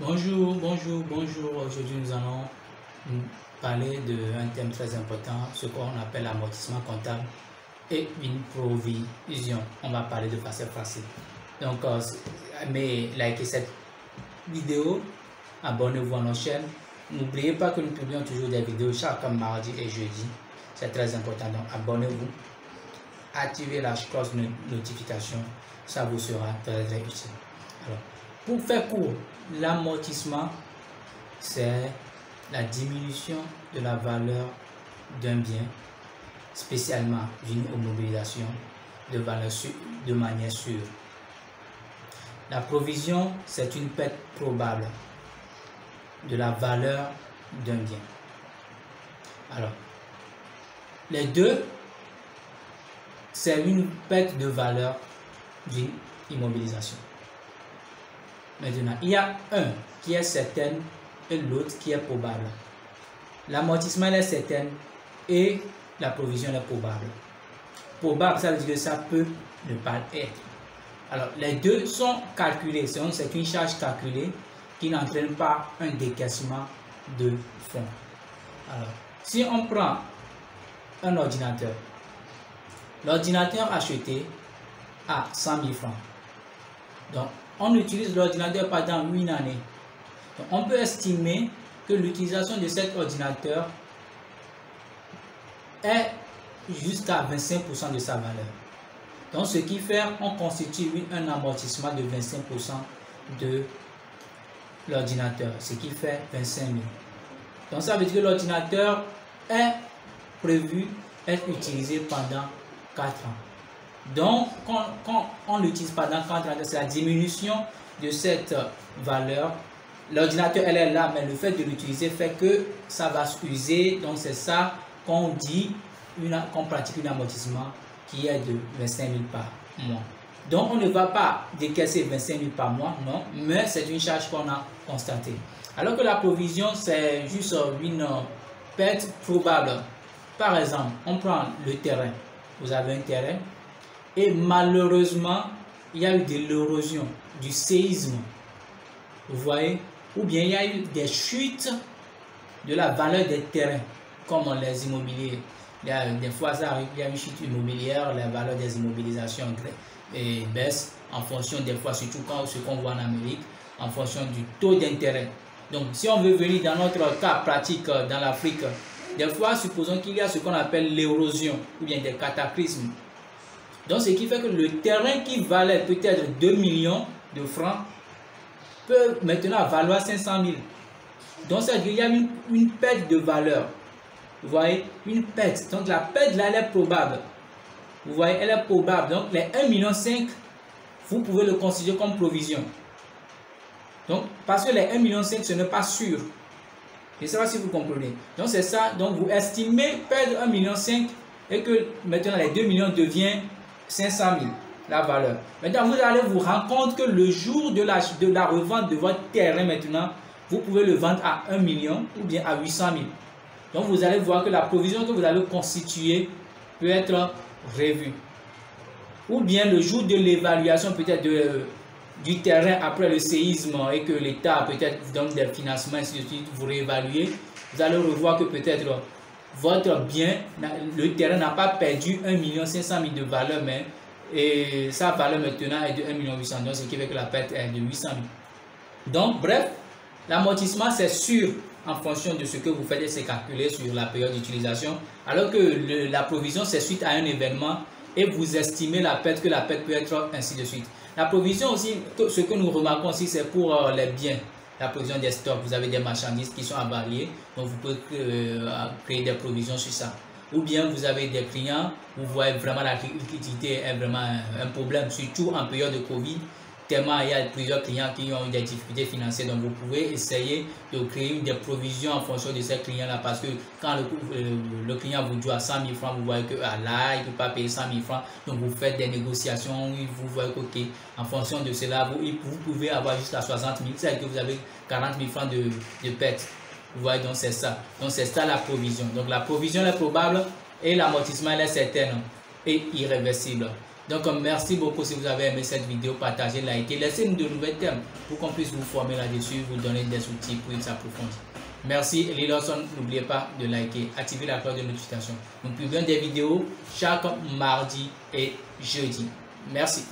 Bonjour. Aujourd'hui, nous allons parler d'un thème très important, ce qu'on appelle l'amortissement comptable et une provision. On va parler de façon facile. Donc, mais likez cette vidéo, abonnez-vous à notre chaîne. N'oubliez pas que nous publions toujours des vidéos chaque mardi et jeudi. C'est très important. Donc, abonnez-vous, activez la cloche de notification. Ça vous sera très utile. Alors, pour faire court, l'amortissement, c'est la diminution de la valeur d'un bien, spécialement d'une immobilisation de valeur de manière sûre. La provision, c'est une perte probable de la valeur d'un bien. Alors, les deux, c'est une perte de valeur d'une immobilisation. Maintenant, il y a un qui est certain et l'autre qui est probable. L'amortissement est certain et la provision est probable. Probable, ça veut dire que ça peut ne pas être. Alors, les deux sont calculés. C'est une charge calculée qui n'entraîne pas un décaissement de fonds. Alors, si on prend un ordinateur, l'ordinateur acheté à 100 000 francs. Donc, on utilise l'ordinateur pendant une année. Donc, on peut estimer que l'utilisation de cet ordinateur est jusqu'à 25% de sa valeur. Donc, ce qui fait, on constitue un amortissement de 25% de l'ordinateur, ce qui fait 25 000. Donc, ça veut dire que l'ordinateur est prévu être utilisé pendant 4 ans. Donc, quand on l'utilise pendant 4 ans, c'est la diminution de cette valeur. L'ordinateur, elle est là, mais le fait de l'utiliser fait que ça va s'user. Donc, c'est ça qu'on dit, qu'on pratique un amortissement qui est de 25 000 par mois. Donc, on ne va pas décaisser 25 000 par mois, non, mais c'est une charge qu'on a constatée. Alors que la provision, c'est juste une perte probable. Par exemple, on prend le terrain. Vous avez un terrain. Et malheureusement, il y a eu de l'érosion, du séisme, vous voyez, ou bien il y a eu des chutes de la valeur des terrains, comme les immobiliers. Des fois, ça arrive, il y a une chute immobilière, la valeur des immobilisations baisse en fonction des fois, surtout quand ce qu'on voit en Amérique, en fonction du taux d'intérêt. Donc, si on veut venir dans notre cas pratique dans l'Afrique, des fois, supposons qu'il y a ce qu'on appelle l'érosion, ou bien des cataclysmes. Donc, ce qui fait que le terrain qui valait peut-être 2 millions de francs peut maintenant valoir 500 000. Donc, ça veut dire qu'il y a une perte de valeur. Vous voyez, une perte. Donc, la perte là, elle est probable. Vous voyez, elle est probable. Donc, les 1,5 million, vous pouvez le considérer comme provision. Donc, parce que les 1,5 million, ce n'est pas sûr. Je ne sais pas si vous comprenez. Donc, c'est ça. Donc, vous estimez perdre 1,5 million et que maintenant, les 2 millions deviennent 500 000, la valeur. Maintenant, vous allez vous rendre compte que le jour de la revente de votre terrain, maintenant, vous pouvez le vendre à 1 million ou bien à 800 000. Donc, vous allez voir que la provision que vous avez constituée peut être revue. Ou bien le jour de l'évaluation peut-être du terrain après le séisme et que l'État peut-être vous donne des financements, ainsi de suite, vous réévaluez, vous allez revoir que peut-être votre bien, le terrain n'a pas perdu 1 500 000 de valeur, mais et sa valeur maintenant est de 1 800 000, donc ce qui fait que la perte est de 800 000. Donc, bref, l'amortissement, c'est sûr en fonction de ce que vous faites et c'est calculé sur la période d'utilisation, alors que la provision, c'est suite à un événement et vous estimez la perte, que la perte peut être ainsi de suite. La provision aussi, ce que nous remarquons aussi, c'est pour les biens. La provision des stocks, vous avez des marchandises qui sont avariées, donc vous pouvez créer des provisions sur ça. Ou bien vous avez des clients, vous voyez vraiment la liquidité est vraiment un problème, surtout en période de Covid, tellement il y a plusieurs clients qui ont des difficultés financières, donc vous pouvez essayer de créer des provisions en fonction de ces clients-là, parce que quand le client vous doit 100 000 francs, vous voyez que là, il ne peut pas payer 100 000 francs, donc vous faites des négociations, vous voyez que en fonction de cela, vous pouvez avoir jusqu'à 60 000, c'est-à-dire que vous avez 40 000 francs de perte. Vous voyez, donc c'est ça. Donc c'est ça la provision. Donc la provision est probable et l'amortissement est certain et irréversible. Donc merci beaucoup si vous avez aimé cette vidéo, partagez, likez, laissez-nous de nouveaux thèmes pour qu'on puisse vous former là-dessus, vous donner des outils pour s'approfondir. Merci Eli Lawson, n'oubliez pas de liker, activer la cloche de notification. Nous publions des vidéos chaque mardi et jeudi. Merci.